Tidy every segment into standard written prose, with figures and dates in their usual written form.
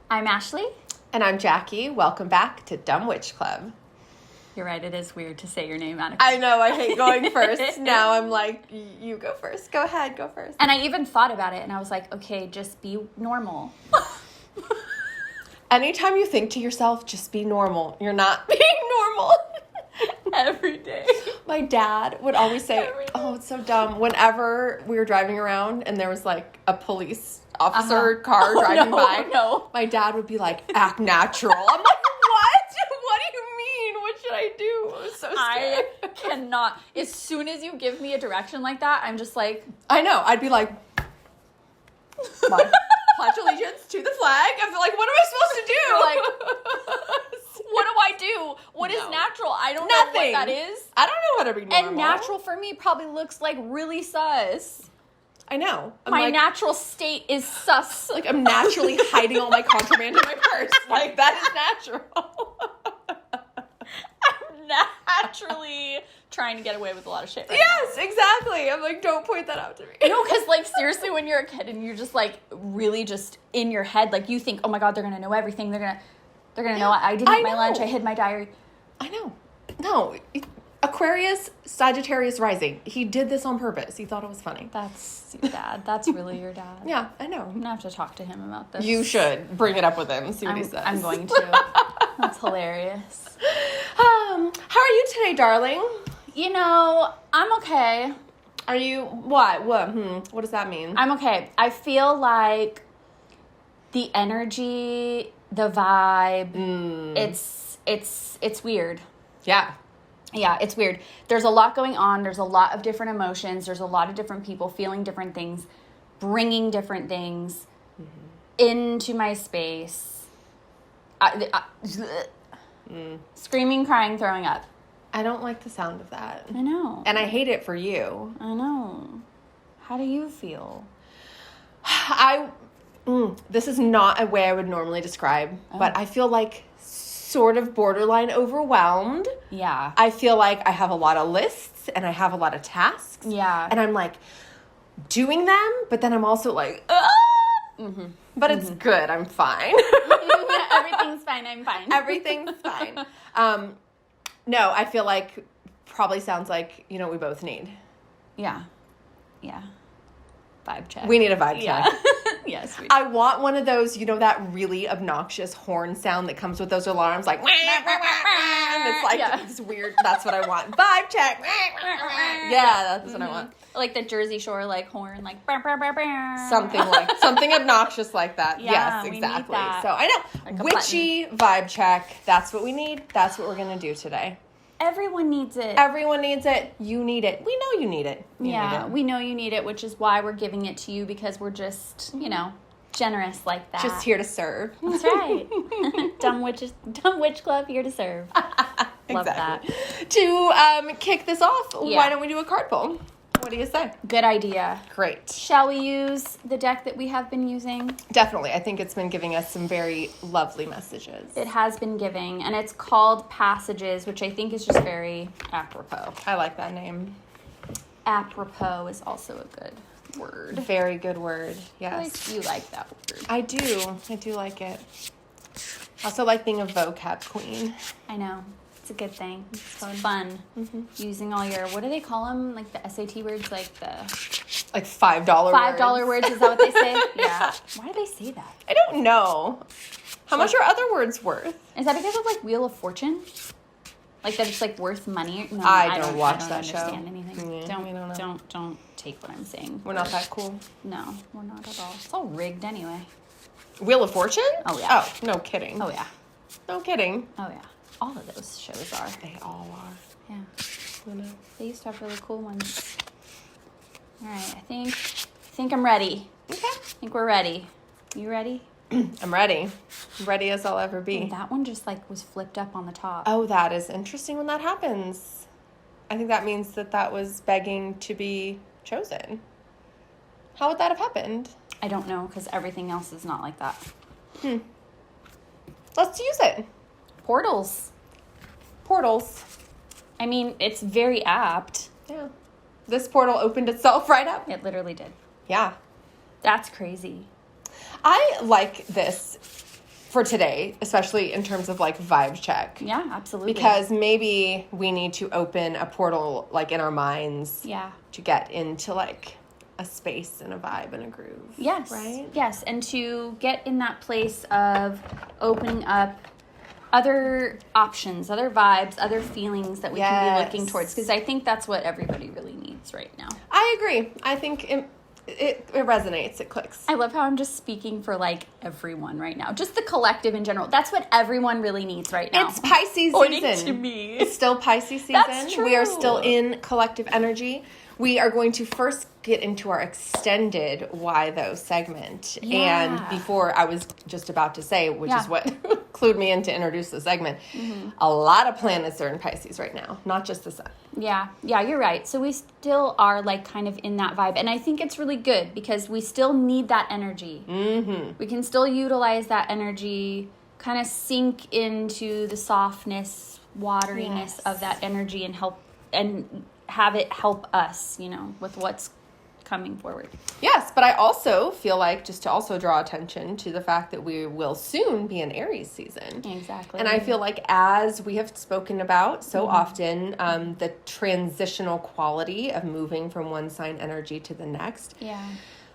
I'm Ashley. And I'm Jackie. Welcome back to Dumb Witch Club. You're right, it is weird to say your name out of I know, I hate going first. Now I'm like, you go first. Go ahead, go first. And I even thought about it and I was like, okay, just be normal. Anytime you think to yourself, just be normal, you're not being normal. Every day. My dad would always say, oh, it's so dumb. Whenever we were driving around and there was like a police officer car driving by, my dad would be like, act natural. I'm like, what? What do you mean? What should I do? I was so scared. I cannot. As soon as you give me a direction like that, I'm just like. I know. I'd be like, pledge allegiance to the flag. I'm like, what am I supposed to do? Like, what do I do? What is natural? I don't know what that is. I don't know how to be normal. And natural for me probably looks like really sus. I know. My natural state is sus. Like, I'm naturally hiding all my contraband in my purse. Like, that is natural. I'm naturally trying to get away with a lot of shit right now. Exactly. I'm like, don't point that out to me. No, because, like, seriously, when you're a kid and you're just, like, really just in your head, like, you think, oh, my God, they're going to know everything. They're going to know I didn't eat my lunch. I hid my diary. I know. No. Aquarius, Sagittarius rising. He did this on purpose. He thought it was funny. That's your dad. That's really your dad. Yeah, I know. I'm going to have to talk to him about this. You should. Bring it up with him. See what he says. I'm going to. That's hilarious. How are you today, darling? You know, I'm okay. Are you, what? What does that mean? I'm okay. I feel like the energy, the vibe, it's weird. Yeah. Yeah, it's weird. There's a lot going on. There's a lot of different emotions. There's a lot of different people feeling different things, bringing different things into my space. Screaming, crying, throwing up. I don't like the sound of that. I know. And I hate it for you. I know. How do you feel? This is not a way I would normally describe, but I feel like sort of borderline overwhelmed. Yeah. I feel like I have a lot of lists and I have a lot of tasks. Yeah. And I'm like doing them, but then I'm also like, but it's good. I'm fine. Everything's fine. I'm fine. Everything's fine. No, I feel like probably sounds like, you know, we both need. Yeah. Yeah. Vibe check. We need a vibe check. Yes, we do. I want one of those, you know, that really obnoxious horn sound that comes with those alarms, like, and it's like this weird, that's what I want. Vibe check. Yeah, that's what I want. Like the Jersey Shore, like, horn, like, something obnoxious like that. Yeah, yes, exactly. We need that. So I know. Like witchy vibe check. That's what we need. That's what we're going to do today. Everyone needs it. Everyone needs it. You need it. We know you need it. We know you need it, which is why we're giving it to you, because we're just, you know, generous like that. Just here to serve. That's right. Dumb Witch Club, here to serve. Love that. To kick this off, why don't we do a card pull? What do you say? Good idea. Great. Shall we use the deck that we have been using? Definitely. I think it's been giving us some very lovely messages. It has been giving, and it's called Passages, which I think is just very apropos. I like that name. Apropos is also a good word. Very good word, yes. You like that word. I do like it. I also like being a vocab queen. I know. It's a good thing. It's fun. Using all your, what do they call them? Like the SAT words, like the... Like $5 words. $5 words, is that what they say? Yeah. Why do they say that? I don't know. How much are other words worth? Is that because of like Wheel of Fortune? Like that it's like worth money? No, I don't watch that show. I don't understand anything. Yeah, Don't take what I'm saying. We're not that cool. No, we're not at all. It's all rigged anyway. Wheel of Fortune? Oh, yeah. Oh, no kidding. Oh, yeah. No kidding. Oh, yeah. All of those shows are. They all are. Yeah. I know. They used to have really cool ones. All right, I think I'm ready. Okay. I think we're ready. You ready? I'm ready. I'm ready as I'll ever be. And that one just like was flipped up on the top. Oh, that is interesting when that happens. I think that means that was begging to be chosen. How would that have happened? I don't know, because everything else is not like that. Let's use it. Portals. I mean, it's very apt. Yeah. This portal opened itself right up. It literally did. Yeah. That's crazy. I like this for today, especially in terms of like vibe check. Yeah, absolutely. Because maybe we need to open a portal like in our minds. Yeah. To get into like a space and a vibe and a groove. Yes. Right? Yes. And to get in that place of opening up other options, other vibes, other feelings that we can be looking towards. Because I think that's what everybody really needs right now. I agree. I think it resonates. It clicks. I love how I'm just speaking for like everyone right now. Just the collective in general. That's what everyone really needs right now. It's Pisces season. To me. It's still Pisces season. That's true. We are still in collective energy. We are going to first get into our extended Why Though segment. Yeah. And before I was just about to say, which is what clued me in to introduce the segment, a lot of planets are in Pisces right now, not just the sun. Yeah, you're right. So we still are like kind of in that vibe. And I think it's really good because we still need that energy. Mm-hmm. We can still utilize that energy, kind of sink into the softness, wateriness of that energy and help and have it help us, with what's coming forward. Yes, but I also feel like just to also draw attention to the fact that we will soon be in Aries season. Exactly. And I feel like as we have spoken about so often, the transitional quality of moving from one sign energy to the next. Yeah.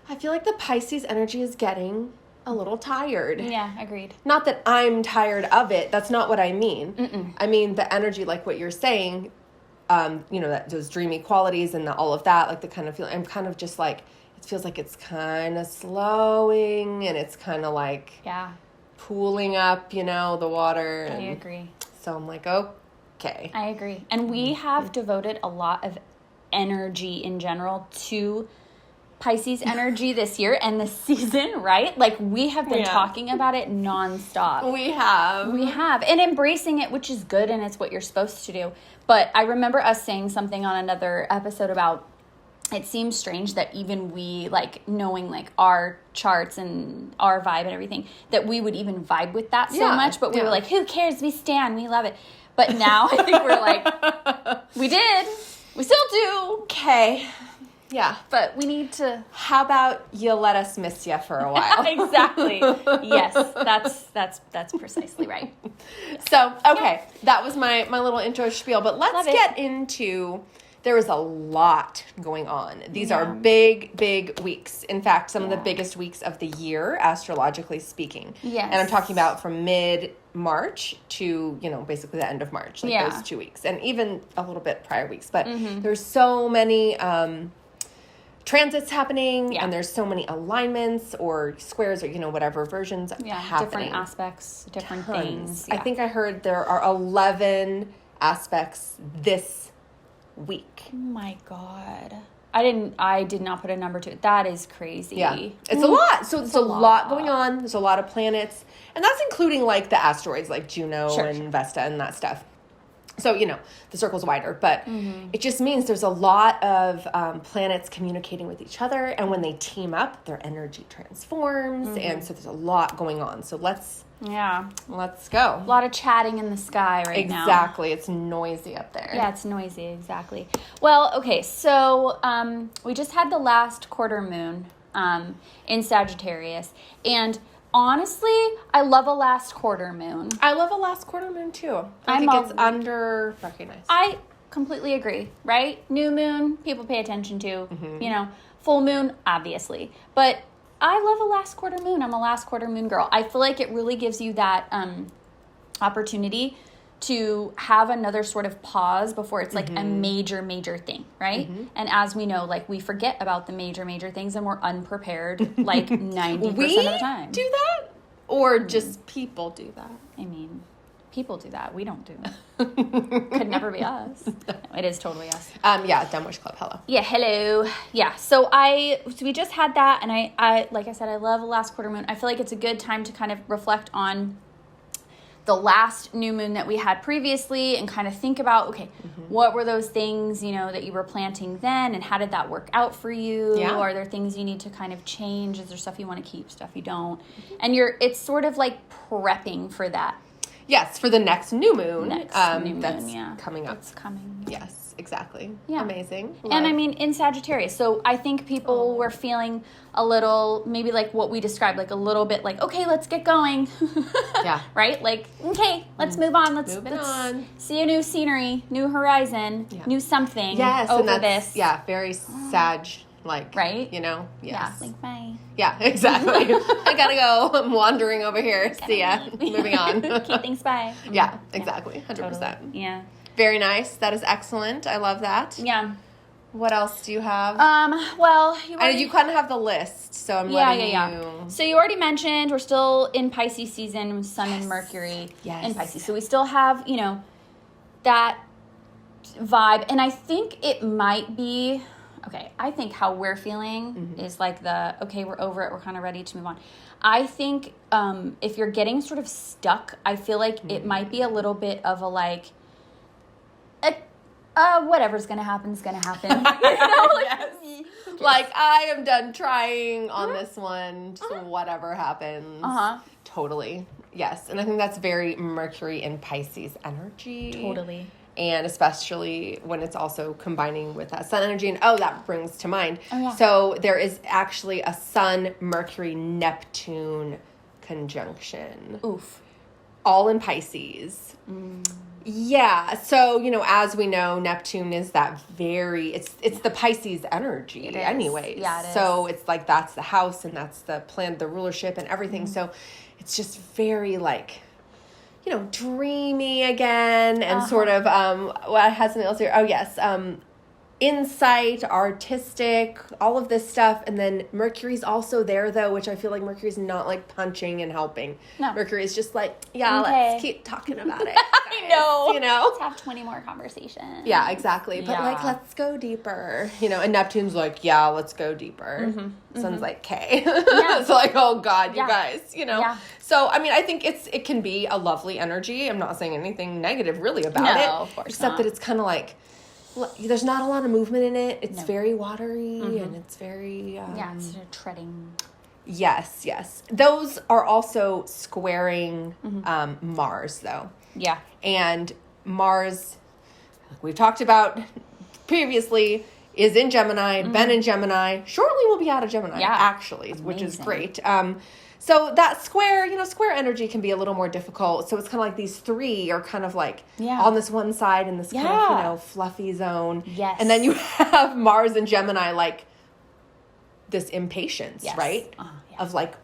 I feel like the Pisces energy is getting a little tired. Yeah, agreed. Not that I'm tired of it. That's not what I mean. I mean the energy, like what you're saying, that those dreamy qualities and all of that, like the kind of feeling, I'm kind of just like, it feels like it's kind of slowing and it's kind of like pooling up, the water. I agree. So I'm like, okay. I agree. And we have devoted a lot of energy in general to Pisces energy this year and this season, right? Like we have been talking about it nonstop. We have. And embracing it, which is good and it's what you're supposed to do. But I remember us saying something on another episode about it seems strange that even we, like, knowing, like, our charts and our vibe and everything, that we would even vibe with that so much. But we were like, who cares? We stan. We love it. But now I think we're like, we did. We still do. Okay. Yeah. But we need to. How about you let us miss you for a while? Exactly. Yes. That's precisely right. So, okay. That was my little intro spiel. But let's get into, there is a lot going on. These are big, big weeks. In fact, some of the biggest weeks of the year, astrologically speaking. Yes. And I'm talking about from mid-March to, basically the end of March. Like those 2 weeks. And even a little bit prior weeks. But there's so many transits happening, and there's so many alignments or squares or whatever versions happening. Different aspects, different things. I think I heard there are 11 aspects this week. Oh my god, I did not put a number to it. That is crazy. Yeah, it's a lot. So there's a lot going on. There's a lot of planets, and that's including like the asteroids like Juno and Vesta and that stuff. So, the circle's wider, but it just means there's a lot of planets communicating with each other. And when they team up, their energy transforms. And so there's a lot going on. So let's go. A lot of chatting in the sky right now. Exactly. It's noisy up there. Yeah, it's noisy. Exactly. Well, okay. So we just had the last quarter moon in Sagittarius. And honestly, I love a last quarter moon. I love a last quarter moon too. I think it's under recognized. I completely agree, right? New moon, people pay attention to, full moon, obviously. But I love a last quarter moon. I'm a last quarter moon girl. I feel like it really gives you that opportunity to have another sort of pause before it's like a major thing, right? And as we know, like we forget about the major things and we're unprepared like 90% of the time. We do that? Or just people do that? I mean, people do that. We don't do it. Could never be us. No, it is totally us. Dumb Wish Club, hello. Yeah, hello. Yeah, so we just had that, and I like I said, I love the last quarter moon. I feel like it's a good time to kind of reflect on the last new moon that we had previously and kind of think about, okay, what were those things, that you were planting then and how did that work out for you? Yeah. Are there things you need to kind of change? Is there stuff you want to keep, stuff you don't? And it's sort of like prepping for that. Yes, for the next new moon. That's coming up. It's coming. Yes. exactly. Yeah. Amazing. And I mean, in Sagittarius, so I think people were feeling a little, maybe like what we described, like a little bit like, okay, let's get going. Yeah. Right? Like, okay, let's move on. Let's see a new scenery, new horizon, new something over this. Yeah, very Sag, like, right? You know? Yes. Yeah, like, bye. Yeah, exactly. I gotta go. I'm wandering over here. See ya. Moving on. Okay, thanks, bye. Yeah, exactly. 100%. Totally. Yeah. Very nice. That is excellent. I love that. Yeah. What else do you have? Well, you kind of have the list, so I'm letting you. So you already mentioned we're still in Pisces season, Sun and Mercury in Pisces. So we still have, that vibe. And I think it might be, I think how we're feeling is like we're over it. We're kind of ready to move on. I think if you're getting sort of stuck, I feel like it might be a little bit of a like, whatever's gonna happen is gonna happen. Yes. Like, I am done trying on this one, so whatever happens. Totally. Yes. And I think that's very Mercury and Pisces energy. Totally. And especially when it's also combining with that Sun energy. And that brings to mind. Oh, yeah. So there is actually a Sun, Mercury, Neptune conjunction. Oof. All in Pisces. Yeah. So, as we know, Neptune is that it's the Pisces energy anyways. Yeah, it is. So it's like that's the house and that's the plan, the rulership and everything. So it's just very like, dreamy again and sort of, I had something else here. Oh, yes. Insight, artistic, all of this stuff. And then Mercury's also there, though, which I feel like Mercury's not like punching and helping. No. Mercury's just like, let's keep talking about it. I know. Let's have 20 more conversations. Yeah, exactly. But like, let's go deeper. And Neptune's like, yeah, let's go deeper. Sun's like, okay. It's like, oh God, you guys, Yeah. So, I mean, I think it can be a lovely energy. I'm not saying anything negative really about it. No, of course except that it's kind of like, there's not a lot of movement in it. It's very watery and it's very... it's sort of treading. Yes. Those are also squaring Mars, though. Yeah. And Mars, like we've talked about previously, is in Gemini, been in Gemini. Shortly will be out of Gemini, actually, which is great. So that square energy can be a little more difficult. So it's kind of like these three are kind of like on this one side in this kind of, fluffy zone. Yes. And then you have Mars and Gemini, like this impatience, right? Of like,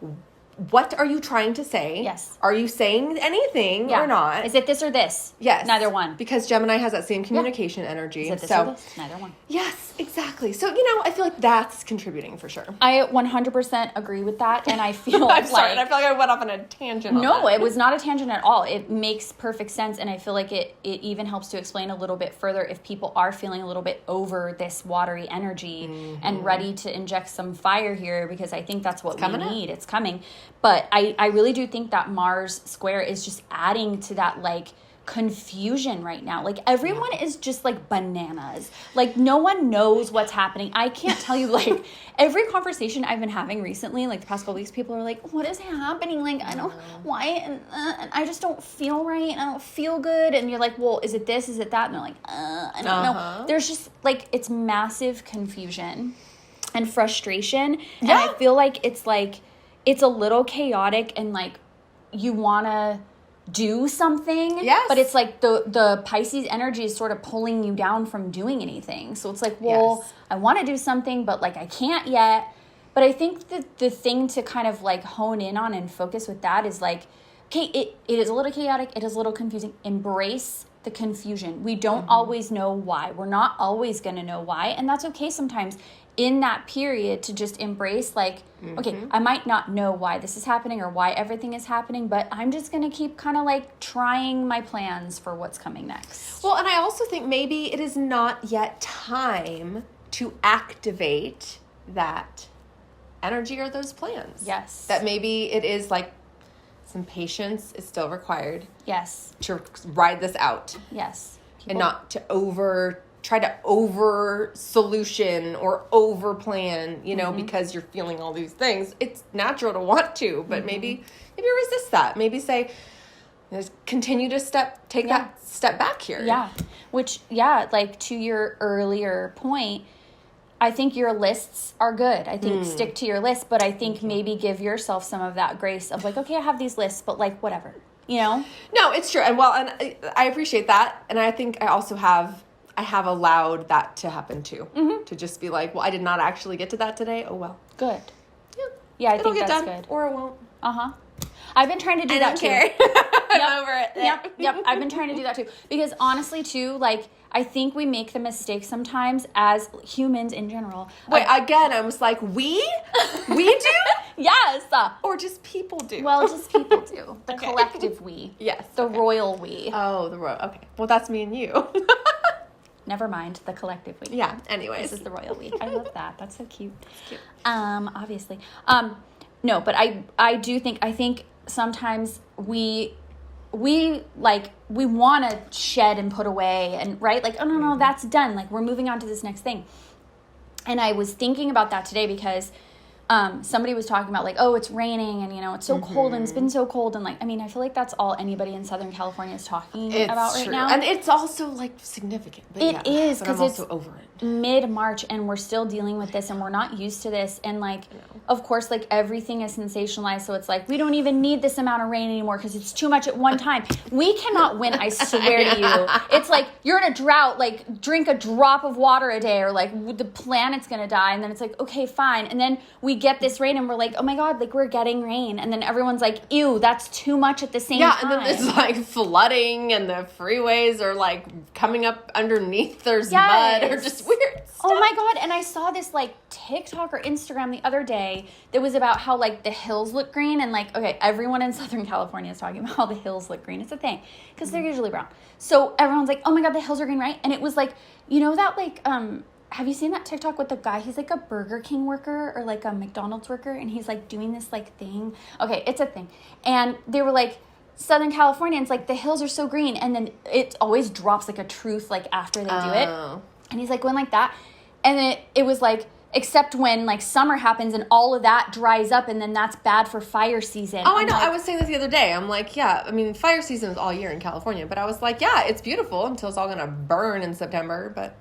what are you trying to say? Yes. Are you saying anything or not? Is it this or this? Yes. Neither one. Because Gemini has that same communication energy. Is it this or this? Neither one. Yes, exactly. So, I feel like that's contributing for sure. I 100% agree with that. And I feel I'm sorry. I feel like I went off on a tangent on No, that. it was not a tangent at all. It makes perfect sense. And I feel like it even helps to explain a little bit further if people are feeling a little bit over this watery energy and ready to inject some fire here, because I think that's what we need. It's coming. But I really do think that Mars square is just adding to that, like, confusion right now. Like, everyone is just, like, bananas. Like, no one knows what's happening. I can't tell you, like, every conversation I've been having recently, like, the past couple weeks, people are like, what is happening? Like, I don't, why? And I just don't feel right. I don't feel good. And you're like, well, is it this? Is it that? And they're like, I don't know. There's just, like, it's massive confusion and frustration. And I feel like it's a little chaotic and like you want to do something. Yes. But it's like the Pisces energy is sort of pulling you down from doing anything. So it's like, well, I want to do something, but like I can't yet. But I think that the thing to kind of like hone in on and focus with that is like, okay, it is a little chaotic. It is a little confusing. Embrace the confusion. We don't always know why. We're not always going to know why. And that's okay sometimes. In that period to just embrace like, okay, I might not know why this is happening or why everything is happening, but I'm just going to keep kind of like trying my plans for what's coming next. Well, and I also think maybe it is not yet time to activate that energy or those plans. Yes. That maybe it is like some patience is still required. Yes. To ride this out. Yes. And not to try to over solution or over plan, because you're feeling all these things. It's natural to want to, but maybe resist that. Maybe say, Just continue to take that step back here. Yeah. Which, like to your earlier point, I think your lists are good. I think stick to your list, but I think maybe give yourself some of that grace of like, okay, I have these lists, but like whatever, you know? No, it's true. And I appreciate that. And I think I also have allowed that to happen too. Mm-hmm. To just be like, well, I did not actually get to that today. Oh, well. Good. Yeah, I think that's done, good. Or it won't. Uh-huh. I've been trying to do that too. I don't care. I'm over it. Yep. I've been trying to do that too. Because honestly too, like, I think we make the mistake sometimes as humans in general. Wait, again, I was like, we? We do? Yes. Or just people do? Well, just people do. The collective we. Yes. The royal we. Oh, the royal. Okay. Well, that's me and you. Never mind. The collective we. Yeah. Anyways. This is the royal we. I love that. That's so cute. It's cute. Obviously. No, but I think sometimes we want to shed and put away and right, like, oh no, that's done, like we're moving on to this next thing. And I was thinking about that today because somebody was talking about like, oh, it's raining and it's so cold and it's been so cold, and like, I mean, I feel like that's all anybody in Southern California is talking about right now. And it's also like significant. But it is, because it's over it. Mid-March and we're still dealing with this and we're not used to this, and like of course like everything is sensationalized, so it's like we don't even need this amount of rain anymore because it's too much at one time. We cannot win, I swear to you. It's like you're in a drought, like drink a drop of water a day, or like the planet's gonna die, and then it's like, okay, fine, and then we get this rain and we're like, oh my god, like we're getting rain, and then everyone's like, ew, that's too much at the same time. And then it's like flooding and the freeways are like coming up underneath, there's mud or just weird stuff. Oh my god, and I saw this like TikTok or Instagram the other day that was about how like the hills look green, and like, okay, everyone in Southern California is talking about how the hills look green. It's a thing because they're usually brown. So everyone's like, oh my god, the hills are green, right? And it was like, that like have you seen that TikTok with the guy? He's like a Burger King worker or like a McDonald's worker, and he's like doing this like thing. Okay, it's a thing. And they were like, Southern Californians, like the hills are so green, and then it always drops like a truth like after they do it. And he's like going like that. And then it was like, except when like summer happens and all of that dries up, and then that's bad for fire season. Oh, I know. Like, I was saying this the other day. I'm like, yeah, I mean, fire season is all year in California, but I was like, yeah, it's beautiful until it's all going to burn in September, but...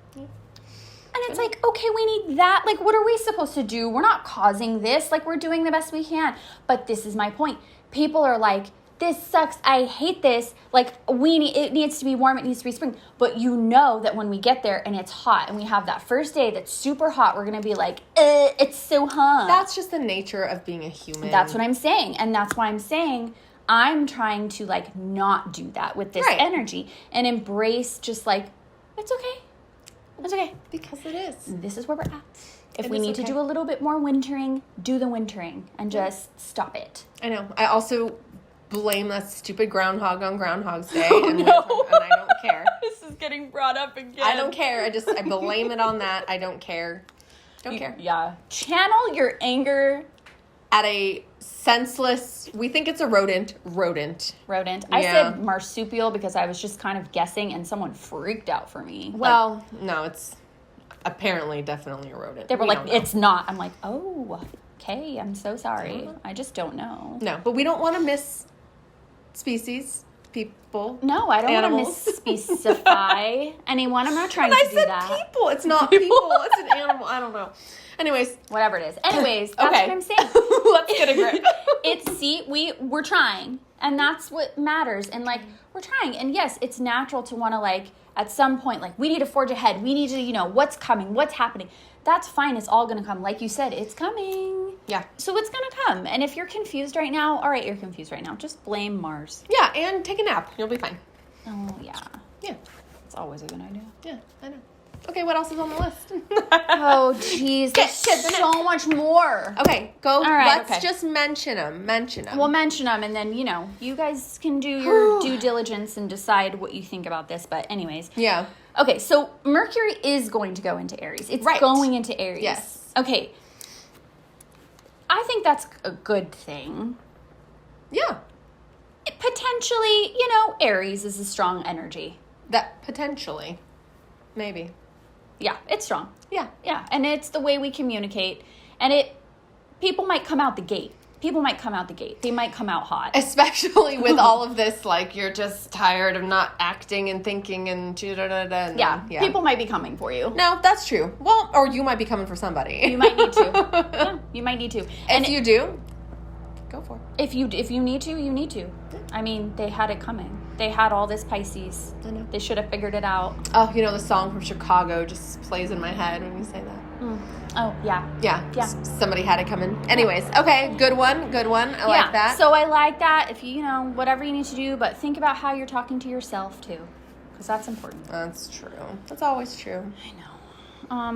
And it's like, okay, we need that. Like, what are we supposed to do? We're not causing this. Like, we're doing the best we can. But this is my point. People are like, this sucks. I hate this. Like, it needs to be warm. It needs to be spring. But you know that when we get there and it's hot and we have that first day that's super hot, we're going to be like, it's so hot. That's just the nature of being a human. That's what I'm saying. And that's why I'm saying I'm trying to, like, not do that with this energy and embrace just, like, it's okay. It's okay. Because it is. This is where we're at. If we need to do a little bit more wintering, do the wintering and just stop it. I know. I also blame that stupid groundhog on Groundhog's Day. Oh, and no. And I don't care. This is getting brought up again. I don't care. I blame it on that. I don't care. Don't care. Yeah. Channel your anger at a senseless, we think it's a rodent. I said marsupial because I was just kind of guessing and someone freaked out for me. Well, no, it's apparently definitely a rodent. They were like, it's not. I'm like, oh, okay, I'm so sorry. I just don't know. No, but we don't want to miss species, people. No, I don't want to misspecify anyone. I'm not trying to do that. I said people. It's not people. It's an animal. I don't know. Anyways. Whatever it is. Anyways, that's what I'm saying. Let's get a grip. We're trying. And that's what matters. And, like, we're trying. And, yes, it's natural to want to, like, at some point, like, we need to forge ahead. We need to, what's coming, what's happening. That's fine. It's all going to come. Like you said, it's coming. Yeah. So it's going to come. And if you're confused right now, all right, you're confused right now. Just blame Mars. Yeah, and take a nap. You'll be fine. Oh, yeah. Yeah. It's always a good idea. Yeah, I know. Okay, what else is on the list? Oh, jeez. There's so much more. Okay, go. All right, let's just mention them. We'll mention them, and then, you guys can do your due diligence and decide what you think about this. But anyways. Yeah. Okay, so Mercury is going to go into Aries. It's going into Aries. Yes. Okay. I think that's a good thing. Yeah. Potentially, Aries is a strong energy. That potentially. Maybe. Yeah, it's strong. Yeah. Yeah, and it's the way we communicate. And people might come out the gate people might come out the gate. They might come out hot. Especially with all of this, like, you're just tired of not acting and thinking and yeah, people might be coming for you. No, that's true. Well, or you might be coming for somebody. You might need to. Yeah, you might need to. And if you do, go for it. If you need to, you need to. I mean, they had it coming. They had all this Pisces. I know. They should have figured it out. Oh, the song from Chicago just plays in my head when you say that. Mm. Oh, yeah. Yeah. Somebody had it coming. Anyways, okay, good one. I like that. So I like that. If you whatever you need to do, but think about how you're talking to yourself too, because that's important. That's true. That's always true. I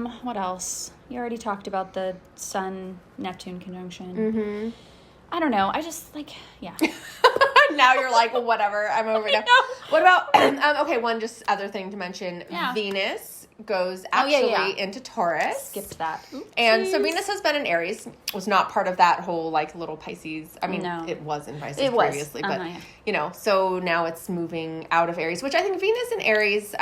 know. What else? You already talked about the Sun-Neptune conjunction. Mm-hmm. I don't know. I just yeah. Now you're like, well, whatever. I'm over it now. What about, okay, one just other thing to mention. Yeah. Venus goes actually into Taurus. Skipped that. Oops. And so Venus has been in Aries. Was not part of that whole, like, little Pisces. I mean, it was in Pisces previously. But, so now it's moving out of Aries, which I think Venus in Aries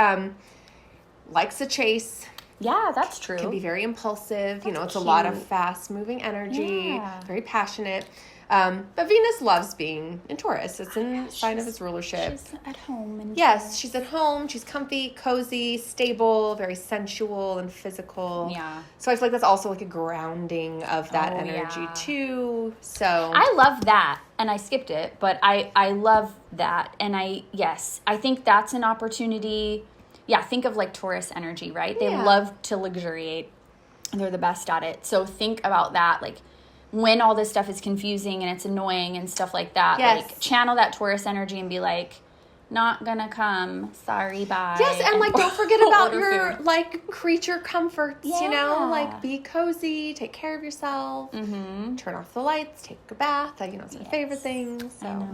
likes to chase. Yeah, that's true. Can be very impulsive. It's a lot of fast-moving energy, very passionate. But Venus loves being in Taurus. It's in sign of its rulership. She's at home. Yes, she's at home. She's comfy, cozy, stable, very sensual and physical. Yeah. So I feel like that's also like a grounding of that energy too. So I love that, and I skipped it, but I love that, and I think that's an opportunity. Yeah, think of like Taurus energy, right? They love to luxuriate. They're the best at it. So think about that, like, when all this stuff is confusing and it's annoying and stuff like that, like, channel that Taurus energy and be like, not gonna come, sorry, bye. Yes, and like, don't forget about your food. Like, creature comforts, like, be cozy, take care of yourself, turn off the lights, take a bath, it's my favorite thing, so.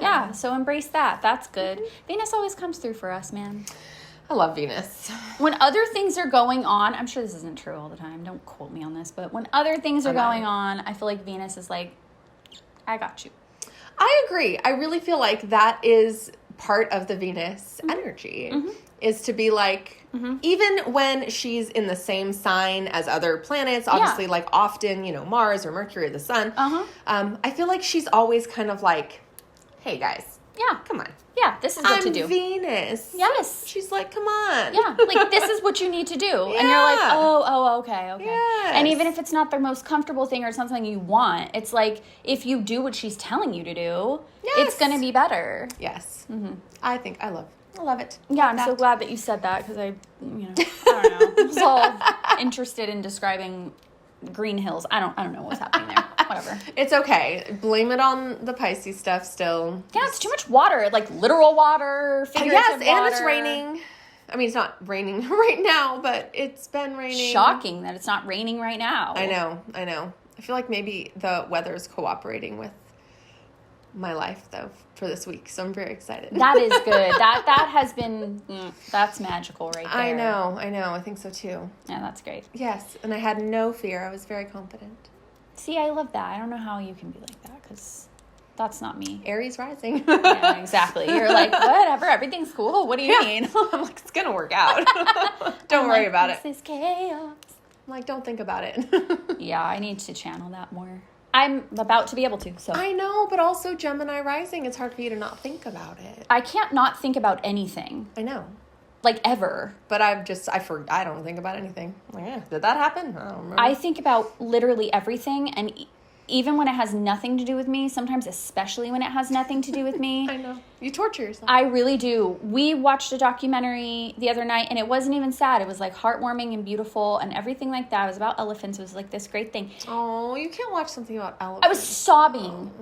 Yeah, so embrace that, that's good. Venus always comes through for us, man. I love Venus. When other things are going on, I'm sure this isn't true all the time, don't quote me on this, but when other things are going on, I feel like Venus is like, I got you. I agree. I really feel like that is part of the Venus energy, is to be like, even when she's in the same sign as other planets, obviously, like, often, Mars or Mercury or the sun, I feel like she's always kind of like, hey, guys. Yeah. Come on. Yeah, this is what to do. I'm Venus. Yes. She's like, come on. Yeah, like, this is what you need to do. Yeah. And you're like, oh, okay. Yes. And even if it's not the most comfortable thing or something you want, it's like, if you do what she's telling you to do, it's going to be better. Yes. I love it. Yeah, I'm so glad that you said that, because I don't know. I was all interested in describing green hills. I don't know what's happening there. Whatever. It's okay. Blame it on the Pisces stuff still. Yeah, it's too much water. Like, literal water, figurative water. Yes, and it's raining. I mean, it's not raining right now, but it's been raining. Shocking that it's not raining right now. I know. I feel like maybe the weather is cooperating with my life, though, for this week, so I'm very excited. That is good. That has been, that's magical right there. I know. I think so, too. Yeah, that's great. Yes, and I had no fear. I was very confident. See, I love that. I don't know how you can be like that, because that's not me. Aries rising. Yeah, exactly. You're like, whatever, everything's cool. What do you mean? I'm like, it's going to work out. Don't worry about it. This is chaos. I'm like, don't think about it. Yeah, I need to channel that more. I'm about to be able to, so. I know, but also Gemini rising, it's hard for you to not think about it. I can't not think about anything. I know. Like, ever. But I don't think about anything. Like, did that happen? I don't remember. I think about literally everything, and even when it has nothing to do with me, sometimes especially when it has nothing to do with me. I know. You torture yourself. I really do. We watched a documentary the other night, and it wasn't even sad. It was, like, heartwarming and beautiful and everything like that. It was about elephants. It was, like, this great thing. Oh, you can't watch something about elephants. I was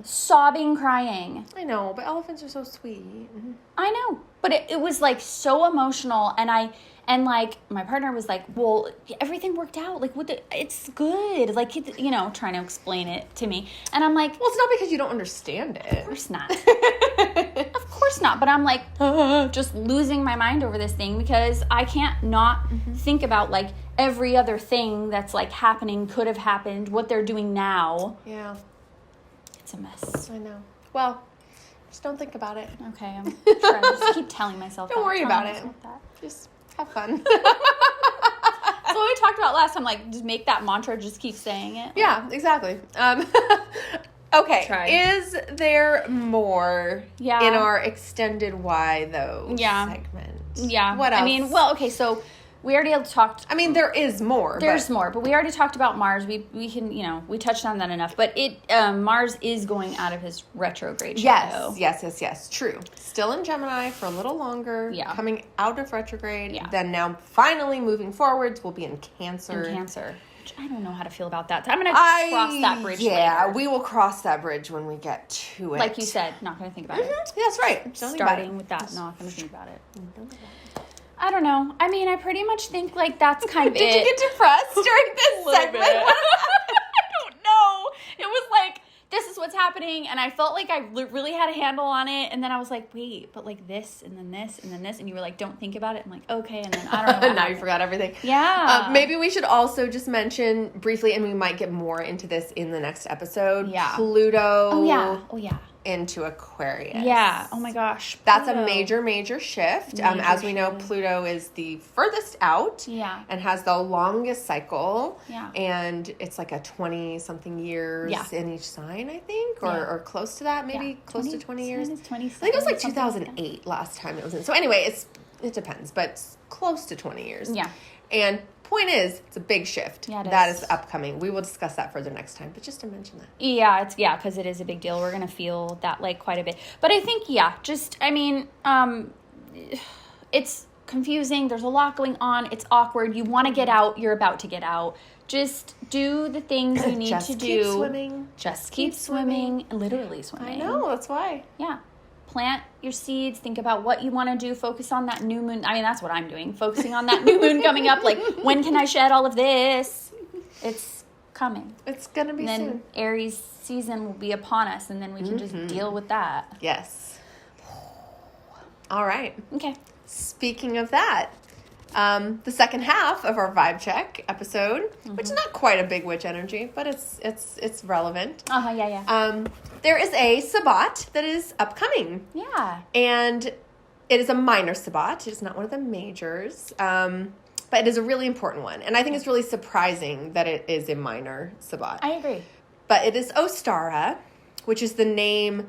sobbing, crying. I know, but elephants are so sweet. I know. But it was, like, so emotional, and like, my partner was like, well, everything worked out. Like, it's good. Like, trying to explain it to me. And I'm like... Well, it's not because you don't understand it. Of course not. Of course not. But I'm like, just losing my mind over this thing, because I can't not think about, like, every other thing that's, like, happening, could have happened, what they're doing now. Yeah. It's a mess. I know. Well, just don't think about it. Okay, I'm trying to just keep telling myself Don't worry about it. Just... have fun. That's what we talked about last time. Like, just make that mantra, just keep saying it. Yeah, exactly. Okay. try. Is there more in Yeah. our extended Why Though segment? Yeah. What else? I mean, well, okay, so we already talked. I mean, there is more. There's more, but we already talked about Mars. We can, we touched on that enough. But Mars is going out of his retrograde shadow. Yes. True. Still in Gemini for a little longer. Yeah. Coming out of retrograde. Yeah. Then now finally moving forwards will be in Cancer. Which I don't know how to feel about that. I'm going to cross that bridge later. We will cross that bridge when we get to it. Like you said, not going to think about it. That's right. Don't think about it. Starting with that, not going to think about it. I don't know. I mean, I pretty much think like that's kind of it. Did you get depressed during this segment? I don't know. It was like, this is what's happening, and I felt like I really had a handle on it, and then I was like, wait, but like this, and then this, and then this, and you were like, don't think about it. I'm like, okay, and then I don't know. Now you forgot everything. Yeah. Maybe we should also just mention briefly, and we might get more into this in the next episode. Yeah. Pluto. Oh yeah. Into Aquarius. Yeah. Oh my gosh. That's Pluto. a major shift. Major as we know, shift. Pluto is the furthest out. Yeah. And has the longest cycle. Yeah. And it's like a 20-something years in each sign, I think. Or close to that, maybe close to 20 years. I think it was like 2008 last time it was in. So anyway, it depends, but it's close to 20 years. Yeah. And point is, it's a big shift. Yeah, that is upcoming. We will discuss that further next time, but just to mention that. Yeah, because it is a big deal. We're going to feel that like quite a bit. But I think, it's confusing. There's a lot going on. It's awkward. You want to get out. You're about to get out. Just do the things you need to do. Keep swimming. Just keep swimming. Literally swimming. I know, that's why. Yeah. Plant your seeds. Think about what you want to do. Focus on that new moon. I mean, that's what I'm doing. Focusing on that new moon coming up. Like, when can I shed all of this? It's coming. It's going to be soon. Then Aries season will be upon us, and then we can just deal with that. Yes. All right. Okay. Speaking of that, the second half of our vibe check episode, which is not quite a big witch energy, but it's relevant. Yeah. There is a Sabbat that is upcoming. Yeah. And it is a minor Sabbat. It is not one of the majors. But it is a really important one. And I think it's really surprising that it is a minor Sabbat. I agree. But it is Ostara, which is the name.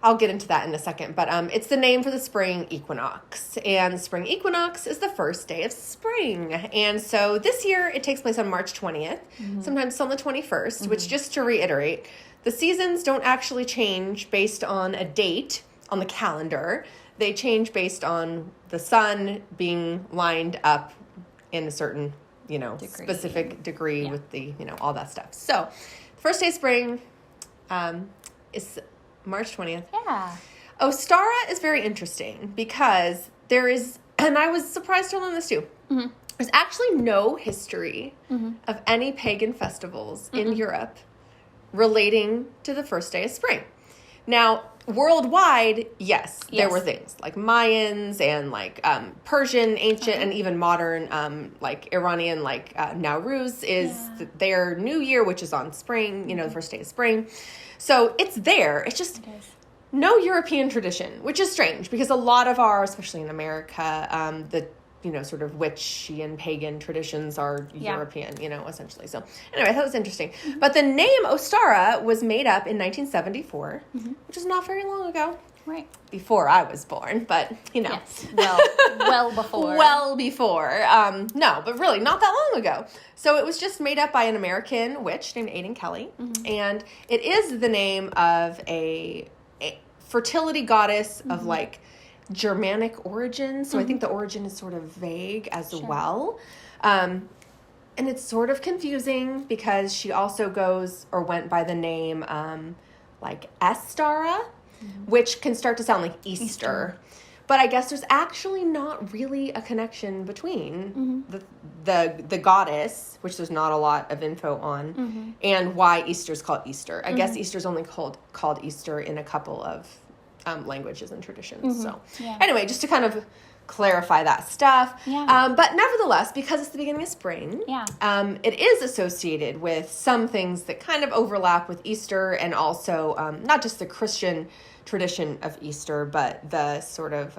I'll get into that in a second, but it's the name for the Spring Equinox. And Spring Equinox is the first day of spring. And so this year it takes place on March 20th, sometimes it's on the 21st, which, just to reiterate, the seasons don't actually change based on a date on the calendar. They change based on the sun being lined up in a certain, specific degree with the, all that stuff. So the first day of spring is March 20th. Yeah. Ostara is very interesting because there is, and I was surprised to learn this too, there's actually no history of any pagan festivals in Europe relating to the first day of spring. Now, worldwide, yes, there were things like Mayans and like Persian, ancient, and even modern, like Iranian, like Nowruz is their new year, which is on spring, the first day of spring. So it's there. It's just no European tradition, which is strange because a lot of our, especially in America, the sort of witchy and pagan traditions are European, essentially. So anyway, I thought it was interesting. But the name Ostara was made up in 1974, which is not very long ago. Right. Before I was born, but, Yes. Well before. Well before. No, but really not that long ago. So it was just made up by an American witch named Aidan Kelly. And it is the name of a fertility goddess of like Germanic origin. So I think the origin is sort of vague as well. And it's sort of confusing because she also went by the name like Ostara, which can start to sound like Easter. But I guess there's actually not really a connection between the goddess, which there's not a lot of info on, and why Easter's called Easter. I guess Easter's only called Easter in a couple of languages and traditions. So anyway, just to kind of clarify that stuff. But nevertheless, because it's the beginning of spring, it is associated with some things that kind of overlap with Easter and also not just the Christian tradition of Easter, but the sort of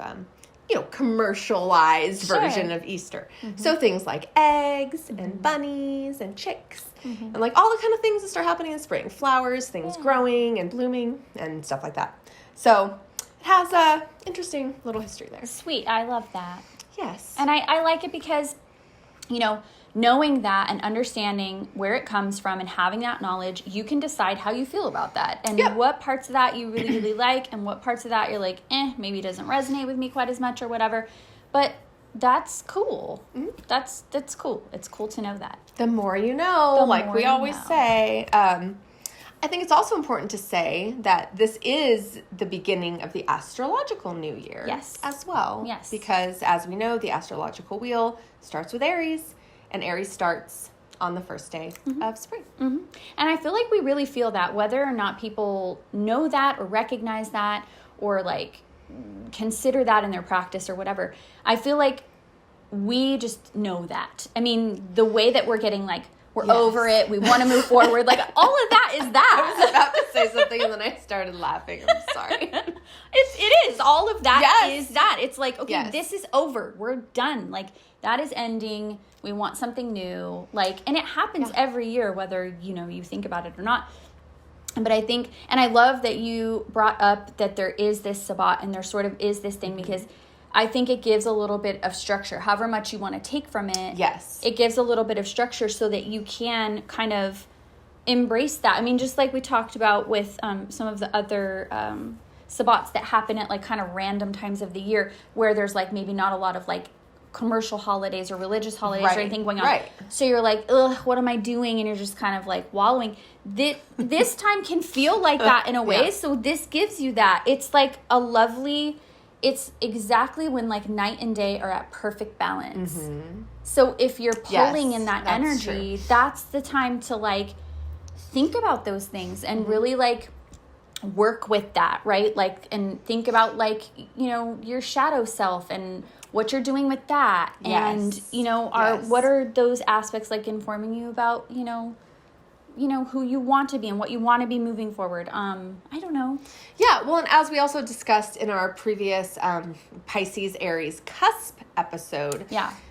commercialized version of Easter. Mm-hmm. So things like eggs and bunnies and chicks and like all the kind of things that start happening in spring. Flowers, things growing and blooming and stuff like that. So it has a interesting little history there. Sweet. I love that. Yes. And I like it because, knowing that and understanding where it comes from and having that knowledge, you can decide how you feel about that and what parts of that you really, really like and what parts of that you're like, maybe it doesn't resonate with me quite as much or whatever. But that's cool. Mm-hmm. That's cool. It's cool to know that. The more you know, like we always say. I think it's also important to say that this is the beginning of the astrological new year. Yes. As well. Yes. Because as we know, the astrological wheel starts with Aries, and Aries starts on the first day of spring. Mm-hmm. And I feel like we really feel that, whether or not people know that or recognize that or like consider that in their practice or whatever. I feel like we just know that. I mean, the way that we're getting like, we're over it. We want to move forward. Like, all of that is that. I was about to say something, and then I started laughing. I'm sorry. It is. All of that is that. It's like, okay, this is over. We're done. Like, that is ending. We want something new. Like, and it happens every year, whether, you think about it or not. But I think, and I love that you brought up that there is this Sabbat and there sort of is this thing because I think it gives a little bit of structure, however much you want to take from it. Yes. It gives a little bit of structure so that you can kind of embrace that. I mean, just like we talked about with some of the other Sabbats that happen at like kind of random times of the year where there's like maybe not a lot of like commercial holidays or religious holidays or anything going on. Right. So you're like, ugh, what am I doing? And you're just kind of like wallowing. This time can feel like that in a way. So this gives you that. It's like a lovely... It's exactly when like night and day are at perfect balance. Mm-hmm. So if you're pulling in that energy, that's the time to like think about those things and really like work with that, right? Like, and think about like, your shadow self and what you're doing with that. And, what are those aspects like informing you about, who you want to be and what you want to be moving forward. I don't know. Yeah, well, and as we also discussed in our previous Pisces Aries cusp episode,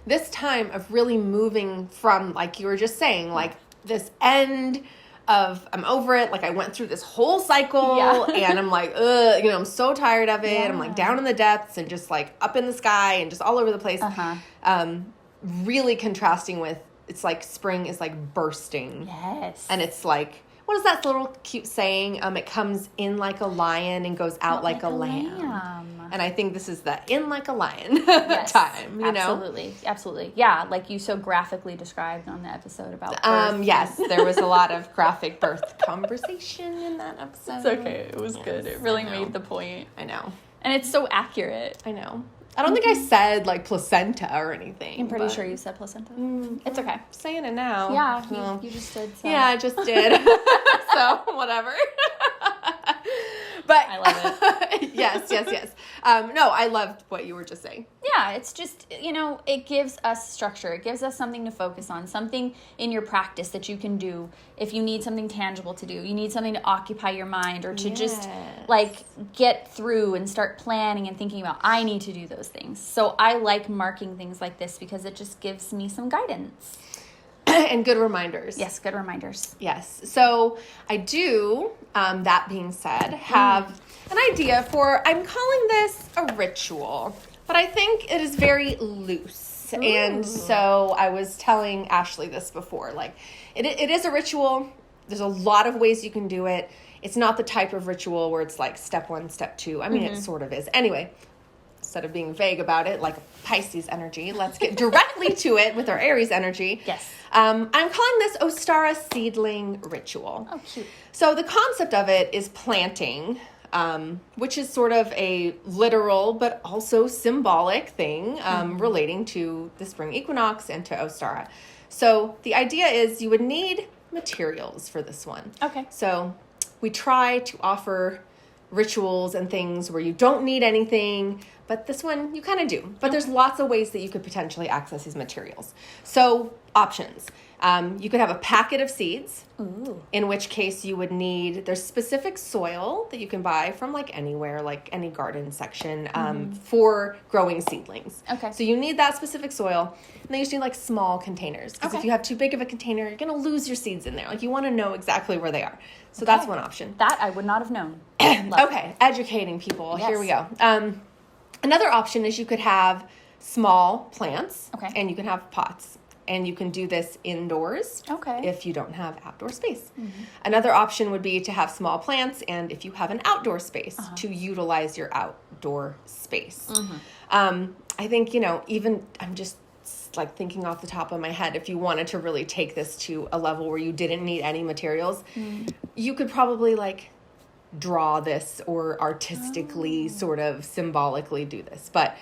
this time of really moving from, like you were just saying, like this end of I'm over it. Like I went through this whole cycle and I'm like, ugh, I'm so tired of it. Yeah. I'm like down in the depths and just like up in the sky and just all over the place. Really contrasting with, it's like spring is like bursting. Yes. And it's like, what is that little cute saying? It comes in like a lion and goes out like a lamb. And I think this is the in like a lion time, you know? Absolutely. Yeah, like you so graphically described on the episode about birth. Yes, there was a lot of graphic birth conversation in that episode. It's okay. It was good. It really made the point. I know. And it's so accurate. I know. I don't think I said, like, placenta or anything. I'm pretty sure you said placenta. It's okay. I'm saying it now. Yeah, you just did. So. Yeah, I just did. So, whatever. But I love it. Yes. No, I loved what you were just saying. Yeah, it's just, it gives us structure. It gives us something to focus on, something in your practice that you can do if you need something tangible to do. You need something to occupy your mind or to just, like, get through and start planning and thinking about, I need to do those things. So I like marking things like this because it just gives me some guidance. And good reminders. Yes, good reminders. Yes. So I do, that being said, have an idea for, I'm calling this a ritual, but I think it is very loose. Ooh. And so I was telling Ashley this before, like, it is a ritual. There's a lot of ways you can do it. It's not the type of ritual where it's like step 1, step 2. I mean, it sort of is. Anyway, instead of being vague about it, like Pisces energy, let's get directly to it with our Aries energy. Yes. I'm calling this Ostara seedling ritual. Oh, cute. So the concept of it is planting, which is sort of a literal but also symbolic thing relating to the spring equinox and to Ostara. So the idea is you would need materials for this one. Okay. So we try to offer rituals and things where you don't need anything, but this one you kind of do. But there's lots of ways that you could potentially access these materials. So options. You could have a packet of seeds, in which case you would need, there's specific soil that you can buy from like anywhere, like any garden section, for growing seedlings. Okay. So you need that specific soil, and then you just need like small containers. Because if you have too big of a container, you're going to lose your seeds in there. Like you want to know exactly where they are. So that's one option. That I would not have known. Okay, educating people. Yes. Here we go. Another option is you could have small plants, and you can have pots. And you can do this indoors if you don't have outdoor space. Another option would be to have small plants, and if you have an outdoor space, to utilize your outdoor space. I think, even I'm just like thinking off the top of my head, if you wanted to really take this to a level where you didn't need any materials, you could probably like draw this or artistically sort of symbolically do this. But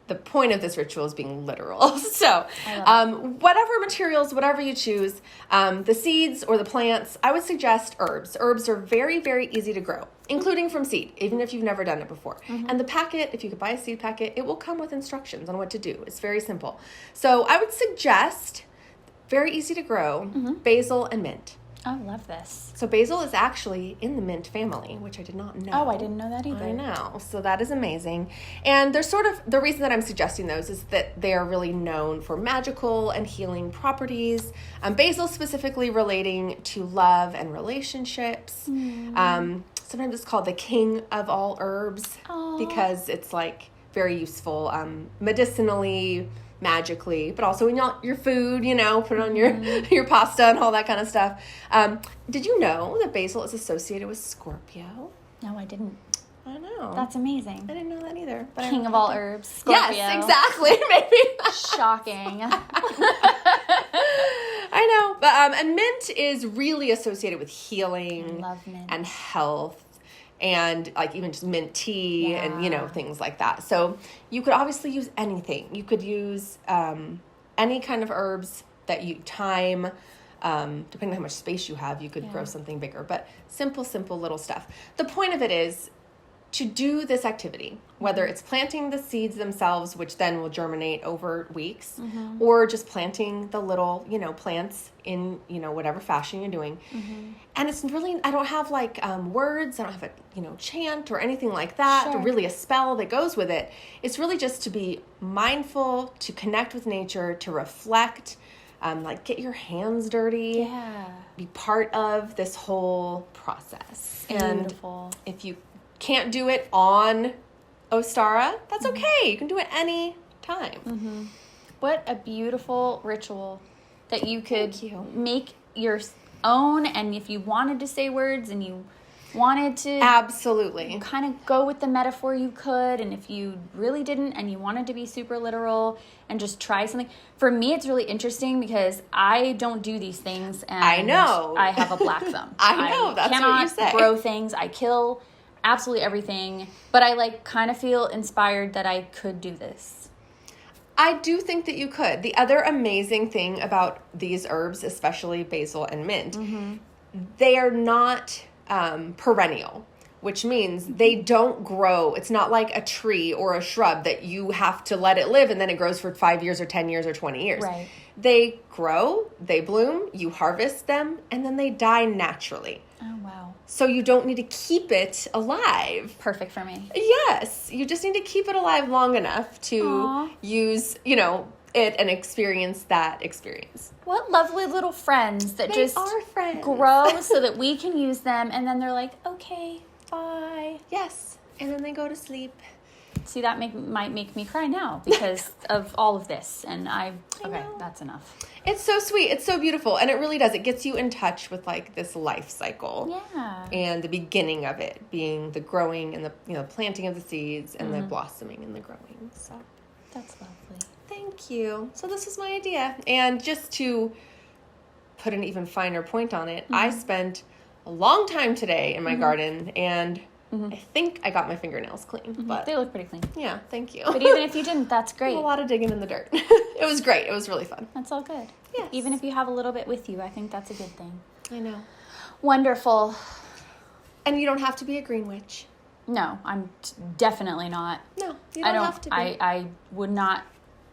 the point of this ritual is being literal. So whatever materials, whatever you choose, the seeds or the plants, I would suggest herbs. Herbs are very, very easy to grow, including from seed, even if you've never done it before. And the packet, if you could buy a seed packet, it will come with instructions on what to do. It's very simple. So I would suggest, very easy to grow, basil and mint. I love this. So basil is actually in the mint family, which I did not know. Oh, I didn't know that either. I know. So that is amazing. And they're sort of, the reason that I'm suggesting those is that they are really known for magical and healing properties. Basil specifically relating to love and relationships. Sometimes it's called the king of all herbs because it's like very useful medicinally, magically, but also in your food, put it on your pasta and all that kind of stuff. Did you know that basil is associated with Scorpio? No, I didn't. I know. That's amazing. I didn't know that either. But King of all herbs, Scorpio. Yes, exactly. Maybe. Shocking. I know. But and mint is really associated with healing and health. And like even just mint tea and, things like that. So you could obviously use anything. You could use any kind of herbs that thyme, depending on how much space you have, you could grow something bigger. But simple little stuff. The point of it is to do this activity, whether it's planting the seeds themselves, which then will germinate over weeks, or just planting the little, plants in, whatever fashion you're doing. And it's really, I don't have like words, I don't have a, chant or anything like that, or really a spell that goes with it. It's really just to be mindful, to connect with nature, to reflect, like get your hands dirty, be part of this whole process. Beautiful. And if you can't do it on Ostara, that's okay. You can do it any time. What a beautiful ritual that you could make your own, and if you wanted to say words and you wanted to absolutely kind of go with the metaphor, you could, and if you really didn't and you wanted to be super literal and just try something. For me, it's really interesting because I don't do these things, and I know I have a black thumb. I know, that's what you say. I cannot grow things. I kill absolutely everything, but I kind of feel inspired that I could do this. I do think that you could. The other amazing thing about these herbs, especially basil and mint, they are not perennial, which means they don't grow. It's not like a tree or a shrub that you have to let it live and then it grows for 5 years or 10 years or 20 years. Right. They grow, they bloom, you harvest them, and then they die naturally. Oh, wow. So you don't need to keep it alive. Perfect for me. Yes. You just need to keep it alive long enough to use, it and experience that experience. What lovely little friends that they are friends. Grow so that we can use them, and then they're like, okay, bye. Yes. And then they go to sleep. See, that might make me cry now because of all of this. And okay, that's enough. It's so sweet. It's so beautiful. And it really does. It gets you in touch with like this life cycle. Yeah. And the beginning of it being the growing and the planting of the seeds and the blossoming and the growing. So that's lovely. Thank you. So this was my idea. And just to put an even finer point on it, I spent a long time today in my garden, and I think I got my fingernails clean. But they look pretty clean. Yeah, thank you. But even if you didn't, that's great. A lot of digging in the dirt. It was great. It was really fun. That's all good. Yes. Even if you have a little bit with you, I think that's a good thing. I know. Wonderful. And you don't have to be a green witch. No, I'm definitely not. No, you don't have to be. I would not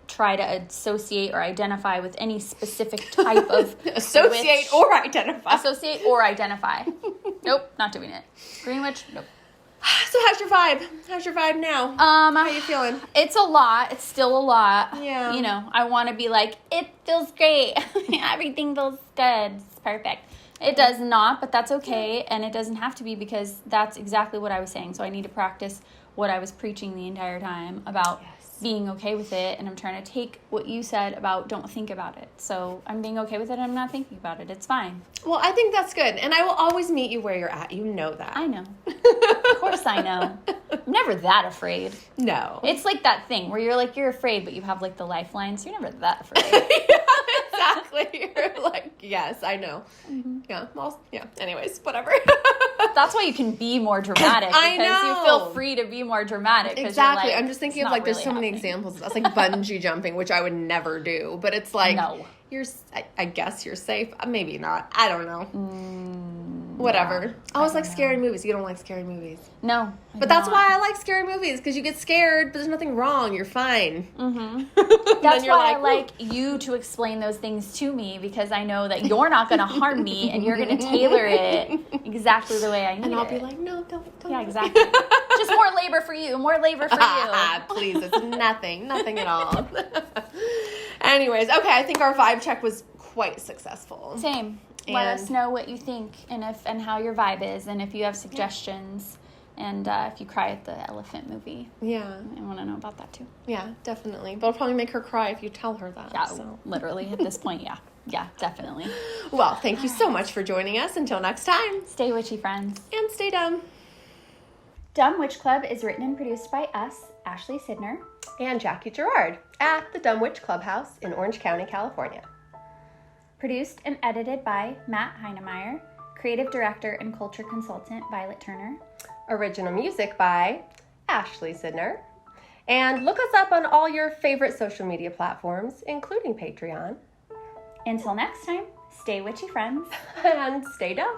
try to associate or identify with any specific type of Associate witch. or identify. Associate or identify. Nope, not doing it. Green witch, nope. So how's your vibe? How's your vibe now? How are you feeling? It's a lot. It's still a lot. Yeah. You know, I want to be like, it feels great. Everything feels good. It's perfect. It does not, but that's okay. And it doesn't have to be, because that's exactly what I was saying. So I need to practice what I was preaching the entire time about being okay with it. And I'm trying to take what you said about don't think about it. So I'm being okay with it and I'm not thinking about it. It's fine. Well, I think that's good. And I will always meet you where you're at. You know that. I know. Of course I know. I'm never that afraid. No. It's like that thing where you're like, you're afraid, but you have like the lifeline, so you're never that afraid. Exactly. You're like, yes, I know. Mm-hmm. Yeah. Well, yeah. Anyways, whatever. That's why you can be more dramatic. Because I know. you feel free to be more dramatic. Exactly. Like, I'm just thinking of like, there's so many examples. That's like bungee jumping, which I would never do. But it's like, no. I guess you're safe. Maybe not. I don't know. Whatever. Yeah, I always like scary movies. You don't like scary movies. No. But that's why I like scary movies, because you get scared, but there's nothing wrong. You're fine. Mm-hmm. That's why I like you to explain those things to me, because I know that you're not going to harm me and you're going to tailor it exactly the way I need it. And I'll be like, no, don't. Yeah, exactly. Just more labor for you. More labor for you. Please, it's nothing at all. Anyways, okay, I think our vibe check was quite successful. Same. Let us know what you think and how your vibe is, and if you have suggestions, and if you cry at the elephant movie. Yeah. I want to know about that too. Yeah, definitely. But it'll probably make her cry if you tell her that. Yeah, so. Literally at this point, yeah. Yeah, definitely. Well, thank you so much for joining us. Until next time. Stay witchy, friends. And stay dumb. Dumb Witch Club is written and produced by us, Ashley Sidner. And Jackie Gerard at the Dumb Witch Clubhouse in Orange County, California. Produced and edited by Matt Heinemeyer. Creative Director and Culture Consultant Violet Turner. Original music by Ashley Sidner. And look us up on all your favorite social media platforms, including Patreon. Until next time, stay witchy, friends. And stay dumb.